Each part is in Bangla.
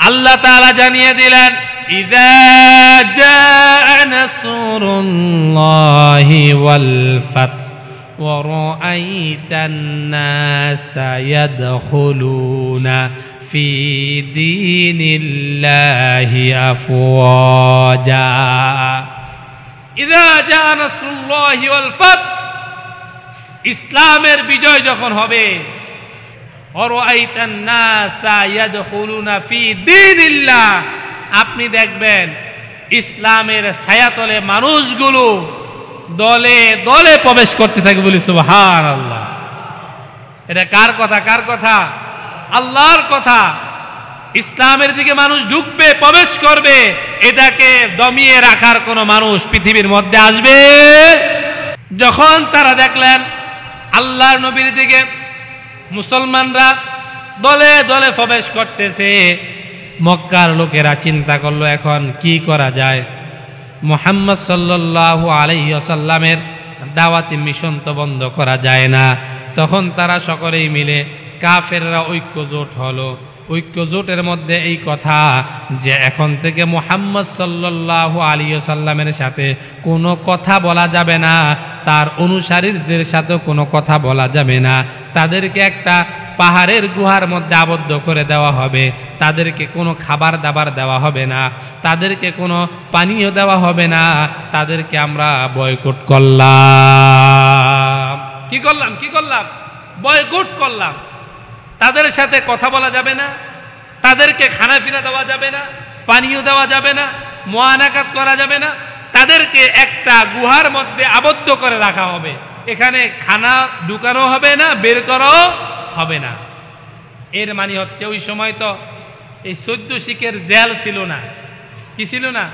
আল্লাহ তাআলা জানিয়ে দিলেন, ইযা জাআ নাসরুল্লাহি ওয়াল ফাত ওয়া রাআইতান নাসা ইয়াদখুলুনা ফি দীনিল্লাহি আফওয়াজা। ইযা জাআ নাসরুল্লাহি ওয়াল ফাত, ইসলামের বিজয় যখন হবে, ওয়ারাআইতান নাসা ইয়াদখুলুনা ফি দীনিল্লাহ, আপনি দেখবেন ইসলামের ছায়াতলে মানুষগুলো দলে দলে প্রবেশ করতে থাকবে। বলি সুবহানাল্লাহ। এটা কার কথা? কার কথা? আল্লাহর কথা। ইসলামের দিকে মানুষ ঢুকবে, প্রবেশ করবে, এটাকে দমিয়ে রাখার কোনো মানুষ পৃথিবীর মধ্যে আসবে? যখন তারা দেখলেন আল্লাহর নবীর দিকে মুসলমানরা দলে দলে প্রবেশ করতেছে, মক্কার লোকেরা চিন্তা করলো এখন কি করা যায়। মুহাম্মদ সাল্লাল্লাহু আলাইহি ওয়াসাল্লামের দাওয়াতি মিশন তো বন্ধ করা যায় না। তখন তারা সকলেই মিলে কাফেররা ঐক্যজোট হলো। ঐক্যজোটের মধ্যে এই কথা যে এখন থেকে মুহাম্মদ সাল্লাল্লাহু আলাইহি ওয়াসাল্লামের সাথে কোনো কথা বলা যাবে না, তার অনুসারীদের সাথে কোনো কথা বলা যাবে না। তাদেরকে একটা পাহাড়ের গুহার মধ্যে আবদ্ধ করে দেওয়া হবে, তাদেরকে কোনো খাবার দাবার দেওয়া হবে না, তাদেরকে কোনো পানীয় দেওয়া হবে না, তাদেরকে আমরা বয়কট করলাম। কি করলাম? কি করলাম? বয়কট করলাম। তাদের সাথে কথা বলা যাবে না, তাদেরকে খানাপিনা দেওয়া যাবে না, পানীয় দেওয়া যাবে না, মুআনাকাত করা যাবে না, তাদেরকে একটা গুহার মধ্যে আবদ্ধ করে রাখা হবে। এখানে খানা ঢুকানো হবে না, বের করাও হবে না। এর মানে হচ্ছে ওই সময় তো এই 14 শিখের জেল ছিল না। কি ছিল না?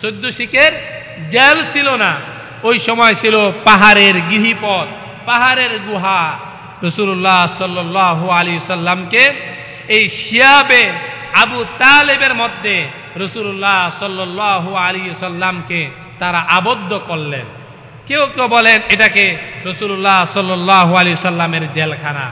14 শিখের জেল ছিল না। ওই সময় ছিল পাহাড়ের গিরিপথ, পাহাড়ের গুহা। রাসূলুল্লাহ সাল্লাল্লাহু আলাইহি সাল্লামকে এই শিয়াবে আবু তালেবের মধ্যে রাসূলুল্লাহ সাল্লাল্লাহু আলাইহি সাল্লামকে তারা আবদ্ধ করলেন। কেউ কেউ বলেন এটাকে রাসূলুল্লাহ সাল্লাল্লাহু আলাইহি সাল্লামের জেলখানা।